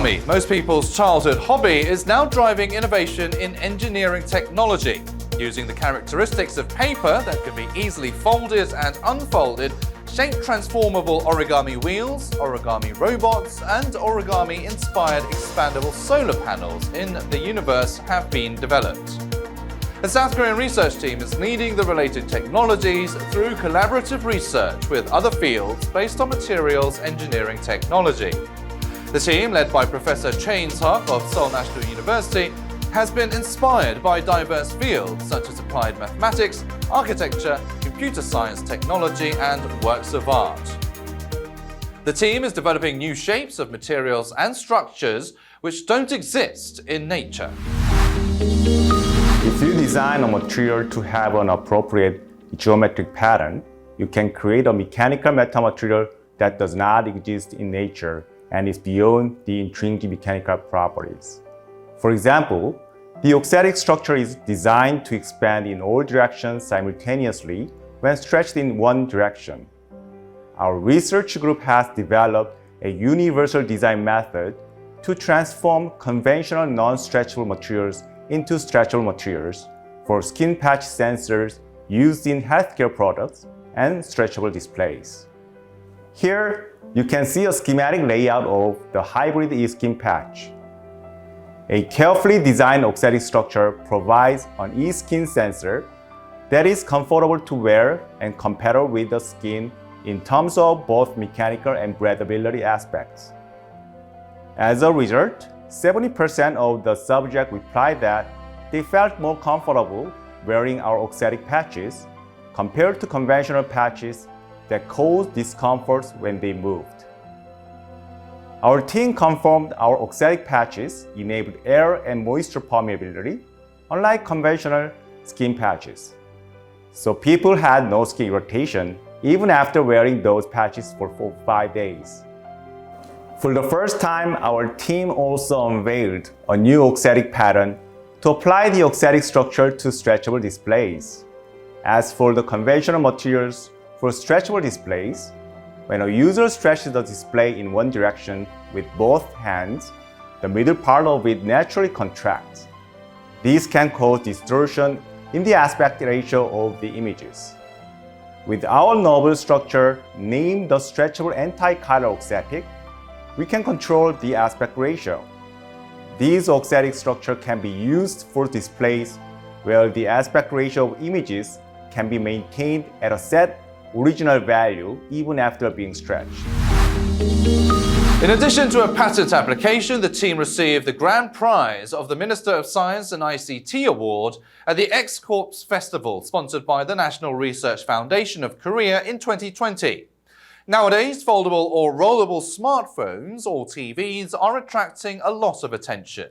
Origami, most people's childhood hobby, is now driving innovation in engineering technology. Using the characteristics of paper that can be easily folded and unfolded, shape transformable origami wheels, origami robots, and origami-inspired expandable solar panels in the universe have been developed. A South Korean research team is leading the related technologies through collaborative research with other fields based on materials engineering technology. The team, led by Professor In-Suk of Seoul National University, has been inspired by diverse fields such as applied mathematics, architecture, computer science technology, and works of art. The team is developing new shapes of materials and structures which don't exist in nature. If you design a material to have an appropriate geometric pattern, you can create a mechanical metamaterial that does not exist in nature and is beyond the intrinsic mechanical properties. For example, the auxetic structure is designed to expand in all directions simultaneously when stretched in one direction. Our research group has developed a universal design method to transform conventional non-stretchable materials into stretchable materials for skin patch sensors used in healthcare products and stretchable displays. Here, you can see a schematic layout of the hybrid e-skin patch. A carefully designed auxetic structure provides an e-skin sensor that is comfortable to wear and compatible with the skin in terms of both mechanical and breathability aspects. As a result, 70% of the subjects replied that they felt more comfortable wearing our auxetic patches compared to conventional patches that caused discomforts when they moved. Our team confirmed our auxetic patches enabled air and moisture permeability, unlike conventional skin patches. So people had no skin irritation even after wearing those patches for 4-5 days. For the first time, our team also unveiled a new auxetic pattern to apply the auxetic structure to stretchable displays. As for the conventional materials for stretchable displays, when a user stretches the display in one direction with both hands, the middle part of it naturally contracts. This can cause distortion in the aspect ratio of the images. With our novel structure named the Stretchable Anti-Color Auxetic, we can control the aspect ratio. These auxetic structure can be used for displays where the aspect ratio of images can be maintained at a set original value even after being stretched. In addition to a patent application, the team received the grand prize of the Minister of Science and ICT Award at the X-Corps Festival, sponsored by the National Research Foundation of Korea in 2020. Nowadays, foldable or rollable smartphones or TVs are attracting a lot of attention.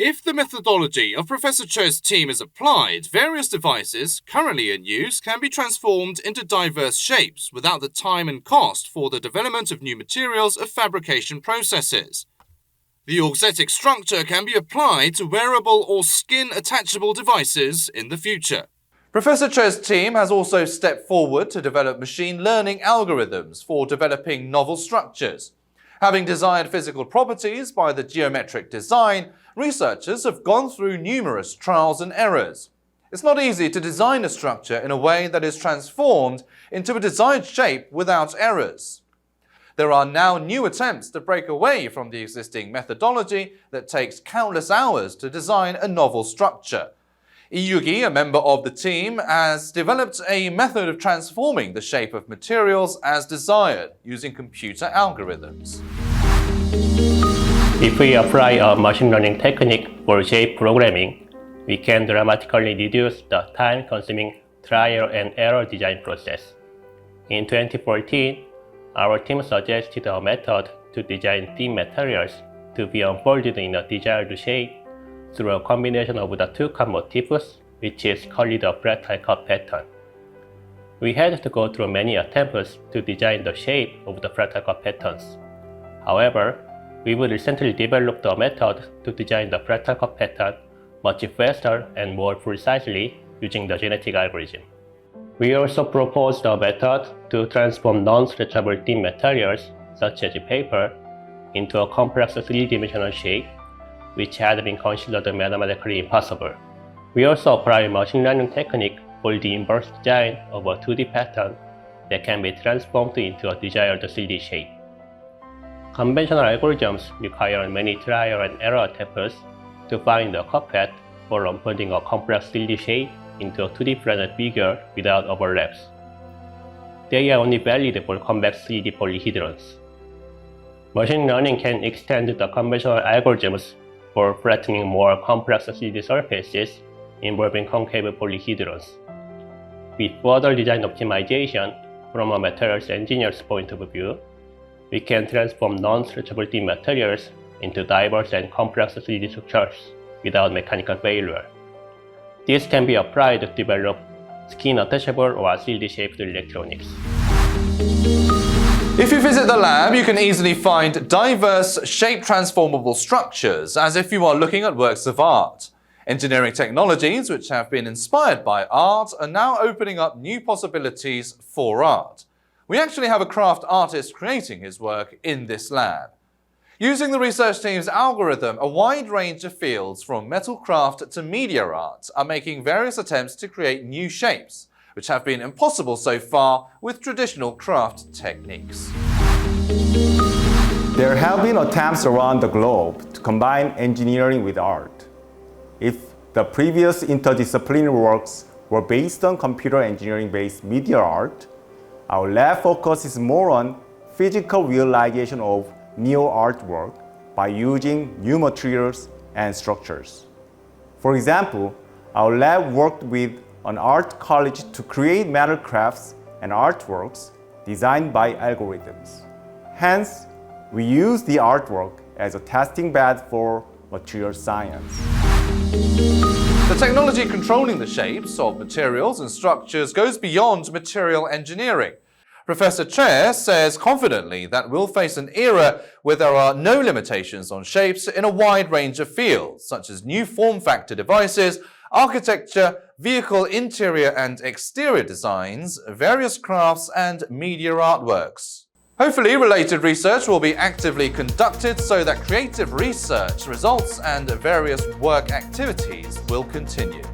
If the methodology of Professor Cho's team is applied, various devices currently in use can be transformed into diverse shapes without the time and cost for the development of new materials of fabrication processes. The auxetic structure can be applied to wearable or skin-attachable devices in the future. Professor Cho's team has also stepped forward to develop machine learning algorithms for developing novel structures. Having desired physical properties by the geometric design, researchers have gone through numerous trials and errors. It's not easy to design a structure in a way that is transformed into a desired shape without errors. There are now new attempts to break away from the existing methodology that takes countless hours to design a novel structure. Iyugi, a member of the team, has developed a method of transforming the shape of materials as desired using computer algorithms. If we apply a machine learning technique for shape programming, we can dramatically reduce the time-consuming trial and error design process. In 2014, our team suggested a method to design thin materials to be unfolded in a desired shape through a combination of the two cut motifs, which is called the fractal cut pattern. We had to go through many attempts to design the shape of the fractal cut patterns. However, we've recently developed a method to design the fractal cut pattern much faster and more precisely using the genetic algorithm. We also proposed a method to transform non-stretchable thin materials, such as paper, into a complex 3-dimensional shape, which had been considered mathematically impossible. We also apply a machine learning technique for the inverse design of a 2D pattern that can be transformed into a desired 3D shape. Conventional algorithms require many trial and error attempts to find a cut path for unfolding a complex 3D shape into a 2D planar figure without overlaps. They are only valid for convex 3D polyhedrons. Machine learning can extend the conventional algorithms for flattening more complex 3D surfaces involving concave polyhedrons. With further design optimization from a materials engineer's point of view, we can transform non-stretchable thin materials into diverse and complex 3D structures without mechanical failure. This can be applied to develop skin-attachable or 3D-shaped electronics. If you visit the lab, you can easily find diverse shape-transformable structures as if you are looking at works of art. Engineering technologies which have been inspired by art are now opening up new possibilities for art. We actually have a craft artist creating his work in this lab. Using the research team's algorithm, a wide range of fields from metal craft to media art are making various attempts to create new shapes, which have been impossible so far with traditional craft techniques. There have been attempts around the globe to combine engineering with art. If the previous interdisciplinary works were based on computer engineering-based media art, our lab focuses more on physical realization of neo-artwork by using new materials and structures. For example, our lab worked with an art college to create metal crafts and artworks designed by algorithms. Hence, we use the artwork as a testing bed for material science. The technology controlling the shapes of materials and structures goes beyond material engineering. Professor Choi says confidently that we'll face an era where there are no limitations on shapes in a wide range of fields, such as new form factor devices, architecture, vehicle interior and exterior designs, various crafts, and media artworks. Hopefully, related research will be actively conducted so that creative research results and various work activities will continue.